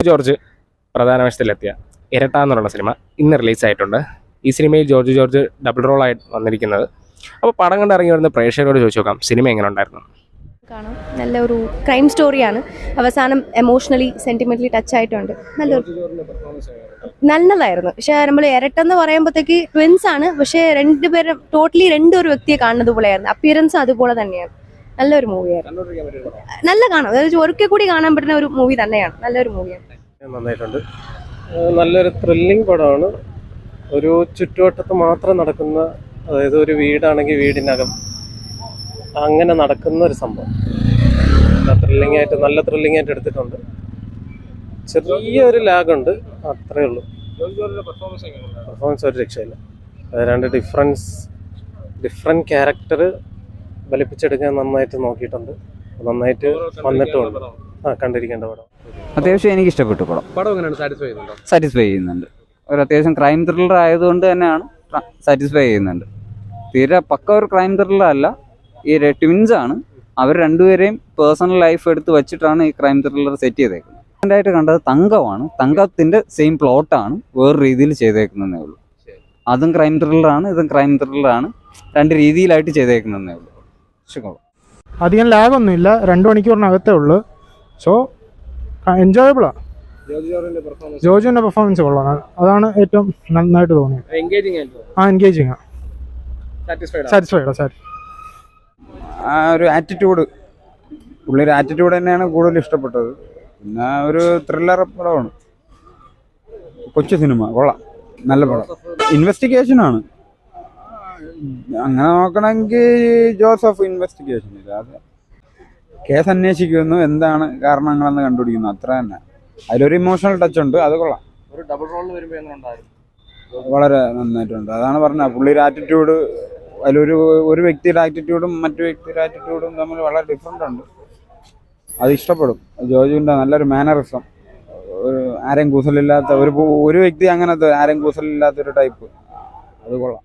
George പ്രധാന വേഷത്തിലെത്തിയ ഇരട്ട എന്നുള്ള സിനിമ ഇന്ന് റിലീസായിട്ടുണ്ട്. ഈ സിനിമയിൽ ജോർജ് ജോർജ് ഡബിൾ റോളായിട്ട് വന്നിരിക്കുന്നത്. അപ്പോൾ പടം കണ്ട് ഇറങ്ങി വരുന്ന പ്രേക്ഷകരോട് ചോദിച്ചു നോക്കാം, സിനിമ എങ്ങനെ ഉണ്ടായിരുന്നു? കാണാം. നല്ലൊരു ക്രൈം സ്റ്റോറിയാണ്. അവസാനം എമോഷണലി സെന്റിമെന്റലി ടച്ച് ആയിട്ടുണ്ട്. നല്ലതായിരുന്നു. പക്ഷെ നമ്മൾ ഇരട്ടെന്ന് പറയുമ്പോഴത്തേക്ക് ട്വിൻസ് ആണ്, പക്ഷെ രണ്ടുപേരും ടോട്ടലി രണ്ടൊരു വ്യക്തിയെ കാണുന്നത് പോലെയായിരുന്നു. അപ്പിയറൻസ് അതുപോലെ തന്നെയാണ്. നല്ലൊരു മൂവിയായിരുന്നു. നല്ല കാണാം. അതായത് ഒരിക്കൽ കൂടി കാണാൻ പറ്റുന്ന ഒരു മൂവി തന്നെയാണ്. നല്ലൊരു മൂവിയാണ്. നന്നായിട്ടുണ്ട്. നല്ലൊരു ത്രില്ലിംഗ് പടമാണ്. ഒരു ചുറ്റുവട്ടത്ത് മാത്രം നടക്കുന്ന, അതായത് ഒരു വീടാണെങ്കിൽ വീടിനകം അങ്ങനെ നടക്കുന്ന ഒരു സംഭവം. നല്ല ത്രില്ലിംഗ് ആയിട്ട് എടുത്തിട്ടുണ്ട്. ചെറിയൊരു ലാഗുണ്ട്, അത്രേ ഉള്ളൂ. പെർഫോമൻസ് ഒരു രക്ഷയില്ല. രണ്ട് ഡിഫറെൻറ്റ് ക്യാരക്ടർ ബലിപ്പിച്ചെടുക്കാൻ നന്നായിട്ട് നോക്കിയിട്ടുണ്ട്. നന്നായിട്ട് വന്നിട്ടുമുണ്ട്. കണ്ടിരിക്കേണ്ട പടം. അത്യാവശ്യം എനിക്ക് ഇഷ്ടപ്പെട്ടു പടം. സാറ്റിസ്ഫൈ ചെയ്യുന്നുണ്ട്. ഒരു അത്യാവശ്യം ക്രൈം ത്രില്ലർ ആയതുകൊണ്ട് തന്നെയാണ് സാറ്റിസ്ഫൈ ചെയ്യുന്നുണ്ട്. തീരെ പക്ക ഒരു ക്രൈം ത്രില്ലർ അല്ല. ഈ ട്വിൻസ് ആണ്. അവർ രണ്ടുപേരെയും പേഴ്സണൽ ലൈഫ് എടുത്ത് വെച്ചിട്ടാണ് ഈ ക്രൈം ത്രില്ലർ സെറ്റ് ചെയ്തേക്കുന്നത്. ആയിട്ട് കണ്ടത് തങ്കമാണ്. തങ്കത്തിന്റെ സെയിം പ്ലോട്ടാണ് വേറെ രീതിയിൽ ചെയ്തേക്കുന്നതേ ഉള്ളൂ. അതും ക്രൈം ത്രില്ലറാണ്, ഇതും ക്രൈം ത്രില്ലറാണ്. രണ്ട് രീതിയിലായിട്ട് ചെയ്തേക്കുന്നതേ ഉള്ളൂ. അധികം ലാഗൊന്നുമില്ല. 2 മണിക്കൂറിനകത്തേ ഉള്ളൂ. സോ എൻജോയബിളാണ്. ജോജുവിന്റെ പെർഫോമൻസ് കൊള്ളാം. അതാണ് ഏറ്റവും നന്നായിട്ട് തോന്നിയത്. എൻഗേജിങ് ആണ്. സാറ്റിസ്ഫൈഡ്. ആ ഒരു ആറ്റിറ്റ്യൂഡ്, പുള്ളിയുടെ ആറ്റിറ്റ്യൂഡ് തന്നെയാണ് കൂടുതൽ ഇഷ്ടപ്പെട്ടത്. പിന്നെ ഒരു ത്രില്ലർ പടമാണ്. കൊച്ചു സിനിമ കൊള്ളാം, നല്ല പടം. ഇൻവെസ്റ്റിഗേഷനാണ്. അങ്ങനെ നോക്കണമെങ്കിൽ ജോസഫ് ഇൻവെസ്റ്റിഗേഷൻ ഇല്ല, അത് കേസ് അന്വേഷിക്കുന്നു, എന്താണ് കാരണങ്ങളെന്ന് കണ്ടുപിടിക്കുന്നു, അത്ര തന്നെ. അതിലൊരു ഇമോഷണൽ ടച്ച് ഉണ്ട്, അത് കൊള്ളാം. വളരെ നന്നായിട്ടുണ്ട്. അതാണ് പറഞ്ഞത്, പുള്ളിയുടെ ആറ്റിറ്റ്യൂഡ്, ഒരു വ്യക്തിയുടെ ആറ്റിറ്റ്യൂഡും മറ്റു വ്യക്തിയുടെ ആറ്റിറ്റ്യൂഡും തമ്മിൽ വളരെ ഡിഫറെൻ്റ് ഉണ്ട്. അത് ഇഷ്ടപ്പെടും. ജോജുവിൻ്റെ നല്ലൊരു മാനറിസം, ആരെയും കൂസലില്ലാത്ത ഒരു വ്യക്തി, അങ്ങനത്തെ ആരെയും കൂസലില്ലാത്തൊരു ടൈപ്പ്, അത് കൊള്ളാം.